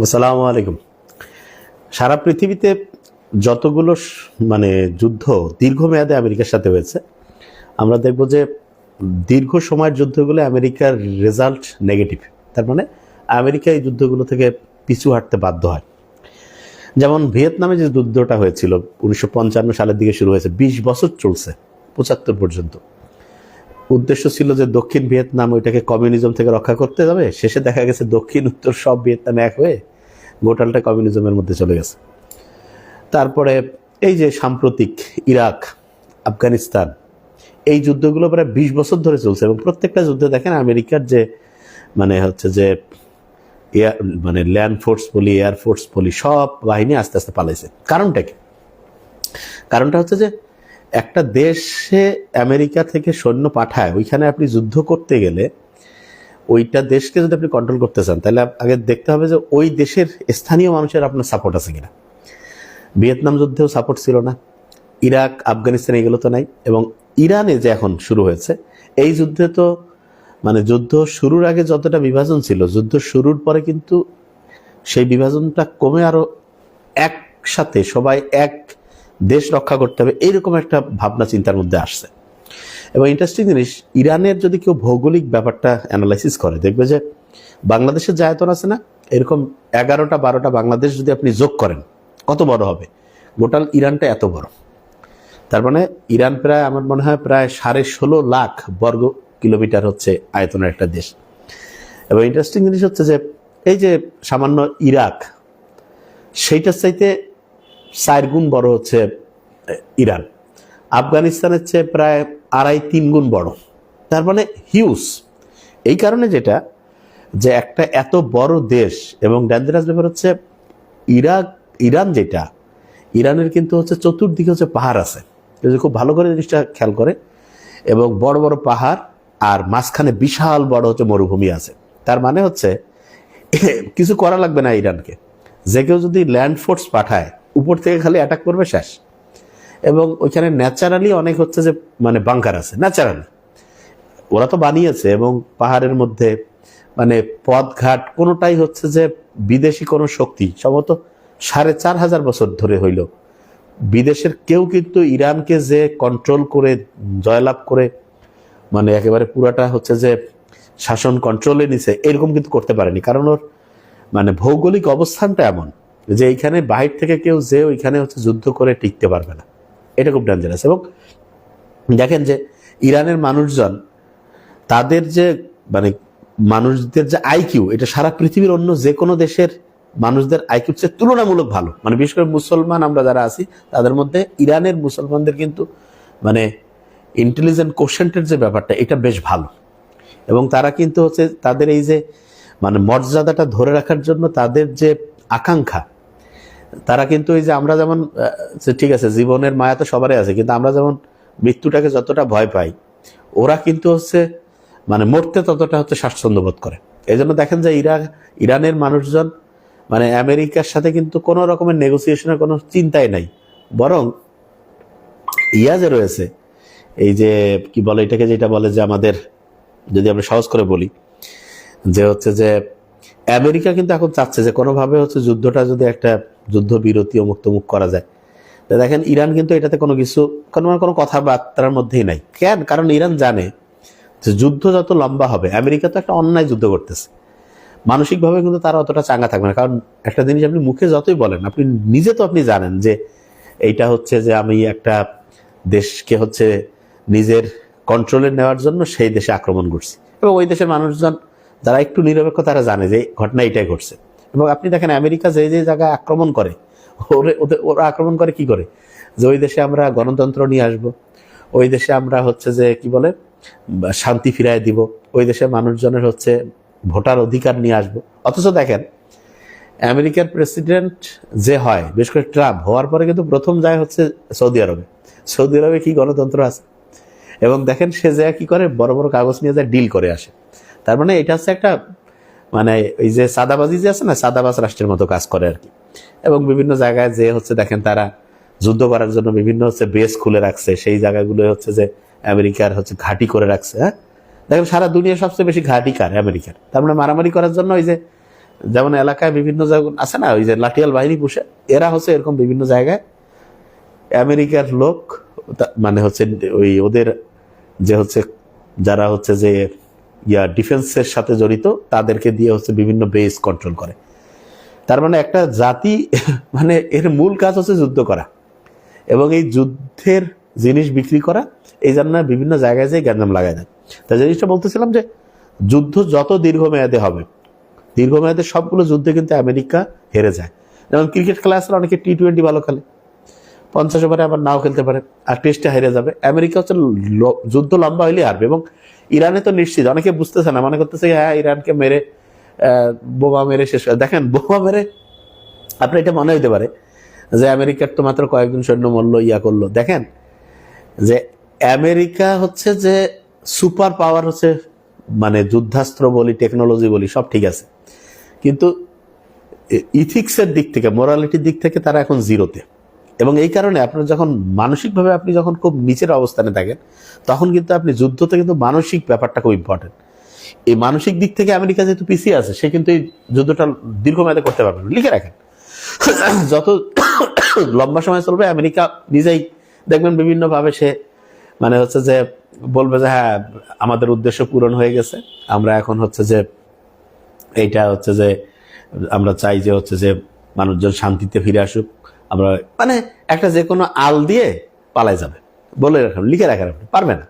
আসসালামু আলাইকুম। সারা পৃথিবীতে যতগুলো মানে যুদ্ধ দীর্ঘমেয়াদে আমেরিকার সাথে হয়েছে, আমরা দেখব যে দীর্ঘ সময়ের যুদ্ধগুলো আমেরিকার রেজাল্ট নেগেটিভ। তার মানে আমেরিকা এই যুদ্ধগুলো থেকে পিছু হাঁটতে বাধ্য হয়। যেমন ভিয়েতনামে যে যুদ্ধটা হয়েছিল 1955 সালের দিকে শুরু হয়েছে, 20 বছর চলছে, 75 পর্যন্ত। উদ্দেশ্য ছিল যে দক্ষিণ ভিয়েতনাম ওইটাকে কমিউনিজম থেকে রক্ষা করতে যাবে। শেষে দেখা গেছে দক্ষিণ উত্তর সব ভিয়েতনাম এক হয়ে গোটালটা কমিউনিজমের মধ্যে চলে গেছে। তারপরে এই যে সাম্প্রতিক ইরাক, আফগানিস্তান, এই যুদ্ধগুলো প্রায় 20 বছর ধরে চলছে এবং প্রত্যেকটা যুদ্ধে দেখেন আমেরিকার যে মানে হচ্ছে যে মানে ল্যান্ড ফোর্স বলি, এয়ার ফোর্স বলি, সব বাহিনী আস্তে আস্তে পালাইছে। কারণটা কি? কারণটা হচ্ছে যে একটা দেশে আমেরিকা থেকে সৈন্য পাঠায়, ওইখানে আপনি যুদ্ধ করতে গেলে ওইটা দেশকে যদি আপনি কন্ট্রোল করতে চান, তাহলে আগে দেখতে হবে যে ওই দেশের স্থানীয় মানুষের আপনার সাপোর্ট আছে কিনা। ভিয়েতনাম যুদ্ধেও সাপোর্ট ছিল না, ইরাক, আফগানিস্তান এগুলো তো নাই। এবং ইরানে যে এখন শুরু হয়েছে এই যুদ্ধে তো মানে যুদ্ধ শুরুর আগে যতটা বিভাজন ছিল, যুদ্ধ শুরুর পরে কিন্তু সেই বিভাজনটা কমে আরো একসাথে সবাই এক দেশ রক্ষা করতে হবে, এইরকম একটা ভাবনা চিন্তার মধ্যে আসছে। এবং ইন্টারেস্টিং জিনিস, ইরানের যদি কেউ ভৌগোলিক ব্যাপারটা অ্যানালাইসিস করে দেখবে যে বাংলাদেশের যে আয়তন আছে না, এরকম 11টা-12টা বাংলাদেশ যদি আপনি যোগ করেন কত বড় হবে? গোটাল ইরানটা এত বড়। তার মানে ইরান প্রায়, আমার মনে হয় প্রায় 16.5 লাখ বর্গ কিলোমিটার হচ্ছে আয়তনের একটা দেশ। এবং ইন্টারেস্টিং জিনিস হচ্ছে যে এই যে সামান্য ইরাক, সেইটার চাইতে 4 গুণ বড় হচ্ছে ইরান। আফগানিস্তানের চেয়ে প্রায় 2.5-3 গুণ বড়। তার মানে হিউজ। এই কারণে যেটা যে একটা এত বড় দেশ, এবং ডেঞ্জারাস ব্যাপার হচ্ছে ইরান যেটা, ইরানের কিন্তু হচ্ছে চতুর্দিকে হচ্ছে পাহাড় আছে, খুব ভালো করে জিনিসটা খেয়াল করে, এবং বড় বড় পাহাড়, আর মাঝখানে বিশাল বড় হচ্ছে মরুভূমি আছে। তার মানে হচ্ছে কিছু করা লাগবে না ইরানকে। যে কেউ যদি ল্যান্ড ফোর্স পাঠায়, উপর থেকে খালি অ্যাটাক করবে, শেষ। এবং ওইখানে ন্যাচারালি অনেক হচ্ছে যে মানে বাংকার আছে, ন্যাচারালি ওরা তো বানিয়েছে। এবং পাহাড়ের মধ্যে মানে পথঘাট কোনোটাই হচ্ছে যে বিদেশি কোনো শক্তি, সম্ভবত 4,500 বছর ধরে হইল, বিদেশের কেউ কিন্তু ইরানকে যে কন্ট্রোল করে জয়লাভ করে মানে একেবারে পুরাটা হচ্ছে যে শাসন কন্ট্রোলে নিছে, এরকম কিন্তু করতে পারেনি। কারণ ওর মানে ভৌগোলিক অবস্থানটা এমন যে এইখানে বাহির থেকে কেউ যে ওইখানে হচ্ছে যুদ্ধ করে টিকতে পারবে না। এটা খুব ডেঞ্জারাস। এবং দেখেন যে ইরানের মানুষজন, তাদের যে মানে মানুষদের যে আইকিউ, এটা সারা পৃথিবীর অন্য যে কোনো দেশের মানুষদের আইকিউর চেয়ে তুলনামূলক ভালো। মানে বিশেষ করে মুসলমান আমরা যারা আছি তাদের মধ্যে ইরানের মুসলমানদের কিন্তু মানে ইন্টেলিজেন্ট কোশেন্টের যে ব্যাপারটা, এটা বেশ ভালো। এবং তারা কিন্তু হচ্ছে তাদের এই যে মানে মর্যাদাটা ধরে রাখার জন্য তাদের যে আকাঙ্ক্ষা, তারা কিন্তু এই যে আমরা যেমন ঠিক আছে জীবনের মায়া তো সবারই আছে, কিন্তু আমরা যেমন মৃত্যুটাকে যতটা ভয় পাই, ওরা কিন্তু হচ্ছে মানে মরতে ততটা হচ্ছে স্বাচ্ছন্দ্য বোধ করে। এই জন্য দেখেন যে ইরানের মানুষজন মানে আমেরিকার সাথে কিন্তু কোনো রকমের নেগোসিয়েশনের কোনো চিন্তাই নাই। বরং যে রয়েছে এই যে কি বলে এটাকে, যেটা বলে যে আমাদের, যদি আমরা সহজ করে বলি, যে হচ্ছে যে আমেরিকা কিন্তু এখন চাচ্ছে যে কোনোভাবে হচ্ছে যুদ্ধটা যদি একটা যুদ্ধ বিরতি অমুক তমুক করা যায়। দেখেন ইরান কিন্তু এটাতে কোনো কিছু কোনো কথাবার্তার মধ্যেই নাই। কেন? কারণ ইরান জানে যে যুদ্ধ যত লম্বা হবে, আমেরিকা তো একটা অন্যায় যুদ্ধ করতেছে, মানসিকভাবে কিন্তু তারা অতটা চাঙ্গা থাকবে না। কারণ একটা জিনিস আপনি মুখে যতই বলেন, আপনি নিজে তো আপনি জানেন যে এইটা হচ্ছে যে আমি একটা দেশকে হচ্ছে নিজের কন্ট্রোলে নেওয়ার জন্য সেই দেশে আক্রমণ করছি। এবং ওই দেশের মানুষজন যারা একটু নিরপেক্ষ, তারা জানে যে ঘটনা এটাই ঘটছে। এবং আপনি দেখেন আমেরিকা যে যে জায়গায় আক্রমণ করে, ওরা আক্রমণ করে কি করে, যে ওই দেশে আমরা গণতন্ত্র নিয়ে আসব, ওই দেশে আমরা হচ্ছে যে কি বলে শান্তি ফিরায় দিব, ওই দেশের মানুষজনের হচ্ছে ভোটার অধিকার নিয়ে আসবো। অথচ দেখেন আমেরিকার প্রেসিডেন্ট যে হয়, বিশেষ করে ট্রাম্প হওয়ার পরে কিন্তু প্রথম যায় হচ্ছে সৌদি আরবে। সৌদি আরবে কি গণতন্ত্র আছে? এবং দেখেন সে যায় কি করে, বড় বড় কাগজ নিয়ে যায় ডিল করে আসে। তার মানে এটা হচ্ছে একটা মানে এই যে সাদাবাজি যে আছে না, সাদাবাজ রাষ্ট্রের মতো কাজ করে আর কি। এবং বিভিন্ন জায়গায় যে হচ্ছে দেখেন তারা যুদ্ধ করার জন্য বিভিন্ন হচ্ছে বেস খুলে রাখছে, সেই জায়গাগুলো হচ্ছে যে আমেরিকার হচ্ছে ঘাঁটি করে রাখছে। হ্যাঁ, দেখেন সারা দুনিয়া সবচেয়ে বেশি ঘাঁটি কার? আমেরিকার। তার মানে মারামারি করার জন্য ওই যে যেমন এলাকায় বিভিন্ন জায়গা আছে না, ওই যে লাঠিয়াল বাহিনী পুষে, এরা হচ্ছে এরকম বিভিন্ন জায়গায় আমেরিকার লোক, মানে হচ্ছে ওই ওদের যে হচ্ছে যারা হচ্ছে যে ডিফেন্সের সাথে জড়িত তাদেরকে দিয়ে হচ্ছে বিভিন্ন বেস কন্ট্রোল করে। তার মানে একটা জাতি মানে এর মূল কাজ হচ্ছে যুদ্ধ করা এবং এই যুদ্ধের জিনিস বিক্রি করা, এই জন্য বিভিন্ন জায়গায় যে গ্যাঞ্জাম লাগায় দেয়। তাই জিনিসটা বলতেছিলাম যে যুদ্ধ যত দীর্ঘমেয়াদে হবে, দীর্ঘমেয়াদে সবগুলো যুদ্ধে কিন্তু আমেরিকা হেরে যায়। যেমন ক্রিকেট খেলা আসলে অনেকে T20 ভালো খেলে, 50 ওভারে আবার নাও খেলতে পারে, আর টেস্টে হেরে যাবে। আমেরিকা হচ্ছে যুদ্ধ লম্বা হইলে হারবে। এবং ইরানে তো নিশ্চিত, অনেকে বুঝতেছে না, মনে করতেছে হ্যাঁ ইরানকে মেরে বোমা মেরে শেষ করে। দেখেন বোমা মেরে আপনার এটা মনে হইতে পারে যে আমেরিকার তো মাত্র কয়েকজন সৈন্য মরলো, করলো। দেখেন যে আমেরিকা হচ্ছে যে সুপার পাওয়ার, হচ্ছে মানে যুদ্ধাস্ত্র বলি, টেকনোলজি বলি, সব ঠিক আছে, কিন্তু ইথিক্সের দিক থেকে, মোরালিটির দিক থেকে তারা এখন জিরোতে। এবং এই কারণে আপনার যখন মানসিকভাবে আপনি যখন খুব নিচের অবস্থানে থাকেন, তখন কিন্তু আপনি যুদ্ধতে কিন্তু মানসিক ব্যাপারটা খুব ইম্পর্টেন্ট। এই মানসিক দিক থেকে আমেরিকা যেহেতু পিছিয়ে আছে, সে কিন্তু এই যুদ্ধটা দীর্ঘমেয়াদে করতে পারবে না। লিখে রাখেন, যত লম্বা সময় চলবে আমেরিকা নিজেই দেখবেন বিভিন্নভাবে সে মানে হচ্ছে যে বলবে যে হ্যাঁ আমাদের উদ্দেশ্য পূরণ হয়ে গেছে, আমরা এখন হচ্ছে যে এইটা হচ্ছে যে আমরা চাই যে হচ্ছে যে মানুষজন শান্তিতে ফিরে আসুক, আমরা মানে একটা যে কোনো আল দিয়ে পালাই যাবে, বলে রাখেন, লিখে রাখেন, আপনি পারবে না।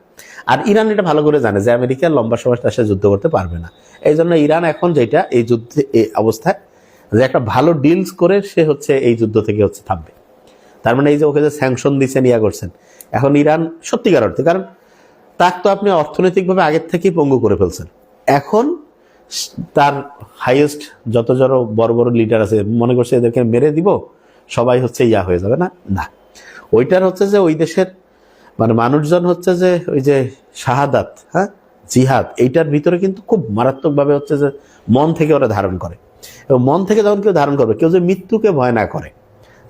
আর ইরান এটা ভালো করে জানে যে আমেরিকা লম্বা সময় তার সাথে যুদ্ধ করতে পারবে না। এই জন্য ইরান এখন যেটা এই যুদ্ধে এই অবস্থায় যে একটা ভালো ডিলস করে সে হচ্ছে এই যুদ্ধ থেকে হচ্ছে থামবে। তার মানে এই যে ওকে যে স্যাংশন দিচ্ছেন, করছেন, এখন ইরান সত্যিকার অর্থে, কারণ তাক তো আপনি অর্থনৈতিকভাবে আগের থেকেই পঙ্গু করে ফেলছেন। এখন তার হাইয়েস্ট যত বড় বড় লিডার আছে মনে করছে এদেরকে মেরে দিব, সবাই হচ্ছে হয়ে যাবে না। না, ওইটার হচ্ছে যে ওই দেশের মানে মানুষজন হচ্ছে যে ওই যে শাহাদাত, হ্যাঁ জিহাদ, এইটার ভিতরে কিন্তু খুব মারাত্মকভাবে হচ্ছে যে মন থেকে ওরা ধারণ করে। এবং মন থেকে যখন কেউ ধারণ করবে, কেউ যে মৃত্যুকে ভয় না করে,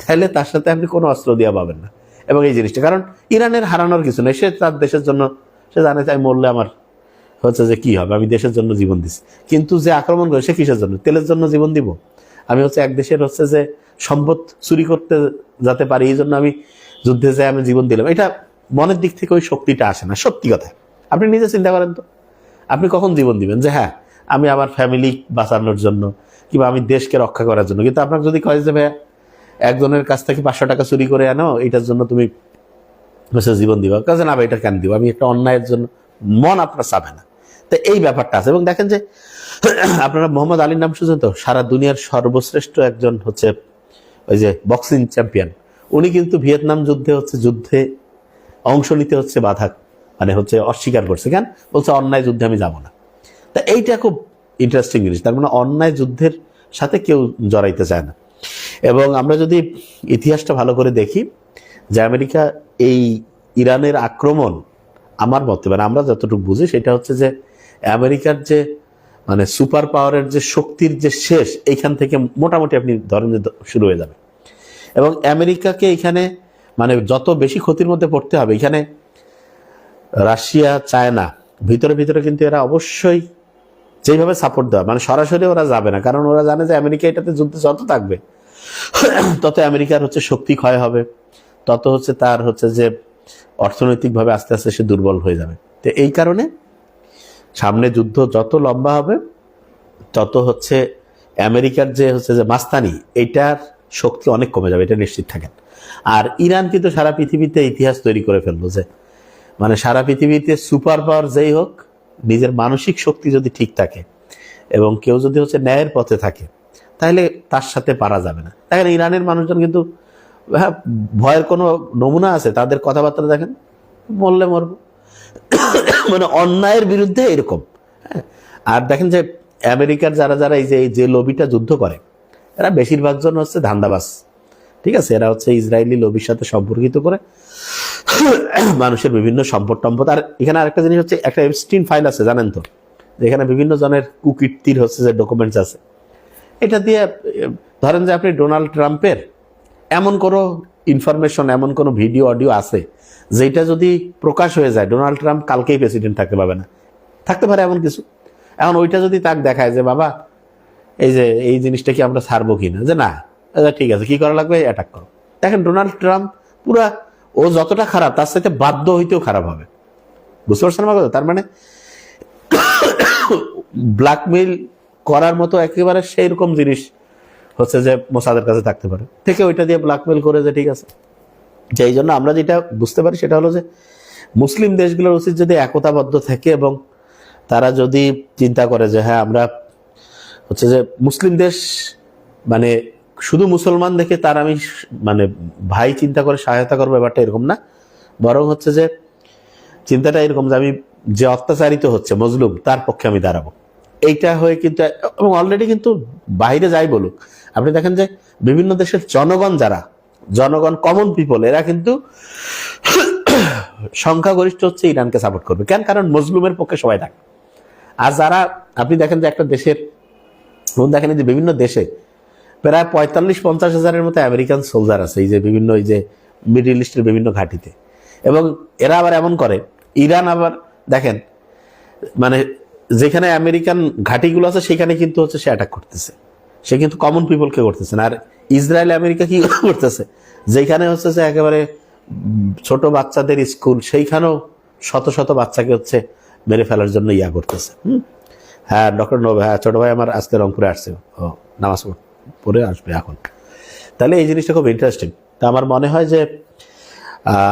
তাহলে তার সাথে আপনি কোনো অস্ত্র দিয়া পাবেন না। এবং এই জিনিসটা, কারণ ইরানের হারানোর কিছু নেই, সে তার দেশের জন্য সে জানে তাই মরলে আমার হচ্ছে যে কি হবে, আমি দেশের জন্য জীবন দিচ্ছি। কিন্তু যে আক্রমণ করে সে কিসের জন্য? তেলের জন্য জীবন দিব? আমি হচ্ছে এক দেশের হচ্ছে যে সম্পদ চুরি করতে যাতে পারি, এই জন্য আমি যুদ্ধে যাই, আমি জীবন দিলাম। এটা মনের দিক থেকে ওই শক্তিটা আসে না। সত্যি কথা, আপনি নিজে চিন্তা করেন তো, আপনি কখন জীবন দিবেন যে হ্যাঁ আমি আমার ফ্যামিলি বাঁচানোর জন্য কিংবা আমি দেশকে রক্ষা করার জন্য? কিন্তু আপনাকে যদি কয় যে ভাইয়া একজনের কাছ থেকে 500 টাকা চুরি করে আনো, এটার জন্য তুমি জীবন দিবা, কাজে না ভাই এটা কেন দিব, আমি একটা অন্যায়ের জন্য, মন আপনার চাবে না। তো এই ব্যাপারটা আছে। এবং দেখেন যে আপনারা মোহাম্মদ আলীর নাম শুনছেন তো, সারা দুনিয়ার সর্বশ্রেষ্ঠ একজন হচ্ছে ওই যে বক্সিং চ্যাম্পিয়ন, উনি কিন্তু ভিয়েতনাম যুদ্ধে অংশ নিতে হচ্ছে বাধা মানে হচ্ছে অস্বীকার করছে। কেন? বলছে অন্যায় যুদ্ধে আমি যাব না। তা এইটা খুব ইন্টারেস্টিং জিনিস। তার মানে অন্যায় যুদ্ধের সাথে কেউ জড়াইতে চায় না। এবং আমরা যদি ইতিহাসটা ভালো করে দেখি যে আমেরিকা এই ইরানের আক্রমণ, আমার মতে মানে আমরা যতটুকু বুঝি সেটা হচ্ছে যে আমেরিকার যে মানে সুপার পাওয়ারের যে শক্তির যে শেষ, এইখান থেকে মোটামুটি আপনি ধরেন যে শুরু হয়ে যাবে। এবং আমেরিকাকে এখানে মানে যত বেশি ক্ষতির মধ্যে পড়তে হবে, এখানে রাশিয়া, চায়না ভিতরে ভিতরে কিন্তু এরা অবশ্যই যেইভাবে সাপোর্ট দেওয়া, মানে সরাসরি ওরা যাবে না, কারণ ওরা জানে যে আমেরিকা এটাতে যুদ্ধে যত থাকবে তত আমেরিকার হচ্ছে শক্তি ক্ষয় হবে, তত হচ্ছে তার হচ্ছে যে অর্থনৈতিকভাবে আস্তে আস্তে সে দুর্বল হয়ে যাবে। তো এই কারণে সামনে যুদ্ধ যত লম্বা হবে তত হচ্ছে আমেরিকার যে হচ্ছে যে মাস্তানি, এইটার শক্তি অনেক কমে যাবে, এটা নিশ্চিত থাকেন। আর ইরান কিন্তু সারা পৃথিবীতে ইতিহাস তৈরি করে ফেললো যে মানে সারা পৃথিবীতে সুপার পাওয়ার যেই হোক, নিজের মানসিক শক্তি যদি ঠিক থাকে এবং কেউ যদি হচ্ছে ন্যায়ের পথে থাকে, তাহলে তার সাথে পারা যাবে না। দেখেন ইরানের মানুষজন কিন্তু হ্যাঁ ভয়ের কোনো নমুনা আছে? তাদের কথাবার্তা দেখেন, মরলে মরবো, মানে অন্যায়ের বিরুদ্ধে এরকম। হ্যাঁ, আর দেখেন যে আমেরিকার যারা যারা এই যে লবিটা যুদ্ধ করে, এরা বেশিরভাগ জন হচ্ছে ধান্দাবাজ, ঠিক আছে? এরা হচ্ছে ইসরায়েলি লবির সাথে সম্পর্কিত করে মানুষের বিভিন্ন সম্পদ টম্পদ। আর এখানে আরেকটা জিনিস হচ্ছে, একটা এপস্টিন ফাইল আছে জানেন তো, এখানে বিভিন্ন জনের কুকীর্তির হচ্ছে যে ডকুমেন্টস আছে। এটা দিয়ে ধরেন যে আপনি ডোনাল্ড ট্রাম্পের এমন কোনো ইনফরমেশন, এমন কোনো ভিডিও অডিও আছে যেটা যদি প্রকাশ হয়ে যায়, ডোনাল্ড ট্রাম্প কালকেই প্রেসিডেন্ট থাকতে পারবে না, থাকতে পারে এমন কিছু। এখন ওইটা যদি তাকে দেখায় যে বাবা এই জিনিসটা কি আমরা ছাড়বো কিনা, যে না আচ্ছা ঠিক আছে কি করা লাগবে, অ্যাটাক করো। দেখেন ডোনাল্ড ট্রাম্প পুরা, ও যতটা খারাপ তার সাথে বাধ্য হইতেও খারাপ হবে, বুঝতে পারছেন আমার কথা? তার মানে ব্ল্যাকমেইল করার মতো একেবারে সেই রকম জিনিস হচ্ছে যে মোসাদের কাছে থাকতে পারে, থেকে ওইটা দিয়ে ব্ল্যাকমেইল করে যে ঠিক আছে। যে এই জন্য আমরা যেটা বুঝতে পারি সেটা হলো যে মুসলিম দেশগুলোর উচিত যদি একতাবদ্ধ থাকে এবং তারা যদি চিন্তা করে যে হ্যাঁ আমরা হচ্ছে যে মুসলিম দেশ মানে শুধু মুসলমান দেখে তার আমি মানে ভাই চিন্তা করে সহায়তা করবো, ব্যাপারটা এরকম না, বরং হচ্ছে যে চিন্তাটা এরকম যে আমি যে অত্যাচারিত হচ্ছে মজলুম তার পক্ষে আমি দাঁড়াবো, এইটা হয়ে কিন্তু। এবং অলরেডি কিন্তু বাইরে যাই বলুক, আপনি দেখেন যে বিভিন্ন দেশের জনগণ কমন পিপল এরা কিন্তু সংখ্যাগরিষ্ঠ হচ্ছে ইরানকে সাপোর্ট করবে। কেন? কারণ মজলুমের পক্ষে সবাই থাকে। আর যারা আপনি দেখেন যে একটা দেশের দেখেন যে বিভিন্ন দেশে প্রায় 45-50 হাজারের মতো আমেরিকান সোলজার আছে, এই যে বিভিন্ন এই যে মিডল ইস্টের বিভিন্ন ঘাঁটিতে। এবং এরা আবার এমন করে, ইরান আবার দেখেন মানে যেখানে আমেরিকান ঘাঁটিগুলো আছে সেখানে কিন্তু হচ্ছে সে অ্যাটাক করতেছে, সে কিন্তু কমন পিপলকে করতেছে না। আর ইসরায়েল আমেরিকা কি করতেছে, যেখানে হচ্ছে যে একেবারে ছোট বাচ্চাদের স্কুল, সেইখানেও শত শত বাচ্চাকে হচ্ছে মেরে ফেলার জন্য ইয়া করতেছে। হ্যাঁ ডক্টর নবে, হ্যাঁ ছোট ভাই আমার আজকে রংপুরে আসছে, ও নামাজ পড়ে আসবে এখন। তাহলে এই জিনিসটা খুব ইন্টারেস্টিং। তা আমার মনে হয় যে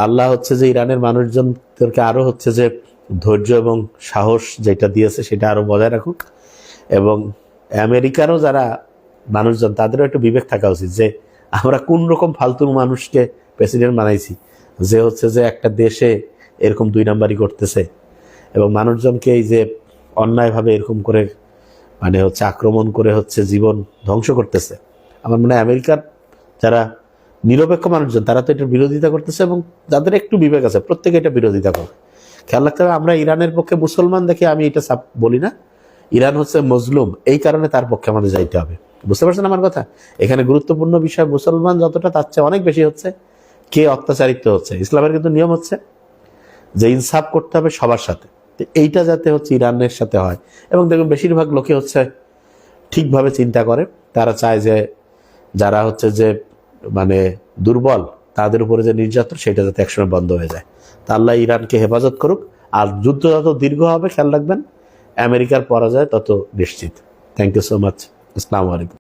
আল্লাহ হচ্ছে যে ইরানের মানুষজনদেরকে আরো হচ্ছে যে ধৈর্য এবং সাহস যেটা দিয়েছে সেটা আরো বজায় রাখুক, এবং আমেরিকারও যারা মানুষজন তাদেরও একটু বিবেক থাকা উচিত যে আমরা কোন রকম ফালতু মানুষকে প্রেসিডেন্ট বানাইছি, যে হচ্ছে যে একটা দেশে এরকম 2 নাম্বারই করতেছে এবং মানুষজনকে এই যে অন্যায়ভাবে এরকম করে মানে হচ্ছে আক্রমণ করে হচ্ছে জীবন ধ্বংস করতেছে। আমার মনে হয় আমেরিকার যারা নিরপেক্ষ মানুষজন তারা তো এটার বিরোধিতা করতেছে, এবং যাদের একটু বিবেক আছে প্রত্যেকে এটা বিরোধিতা করে। খেয়াল রাখতে হবে, আমরা ইরানের পক্ষে মুসলমান দেখে আমি এটা বলি না, ইরান হচ্ছে মজলুম, এই কারণে তার পক্ষে আমাদের যাইতে হবে। বুঝতে পারছেন আমার কথা? এখানে গুরুত্বপূর্ণ বিষয় মুসলমান যতটা তার চেয়ে অনেক বেশি হচ্ছে কে অত্যাচারিত হচ্ছে। ইসলামের কিন্তু নিয়ম হচ্ছে যে ইনসাফ করতে হবে সবার সাথে, এইটা যাতে হচ্ছে ইরানের সাথে হয়। এবং দেখুন বেশিরভাগ লোকে হচ্ছে ঠিকভাবে চিন্তা করে, তারা চায় যে যারা হচ্ছে যে মানে দুর্বল তাদের উপরে যে নির্যাতন সেটা যাতে একসময় বন্ধ হয়ে যায়। তা আল্লাহ ইরানকে হেফাজত করুক। আর যুদ্ধ যত দীর্ঘ হবে খেয়াল রাখবেন আমেরিকার পরাজয় তত নিশ্চিত। Thank you so much. আসসালামু আলাইকুম।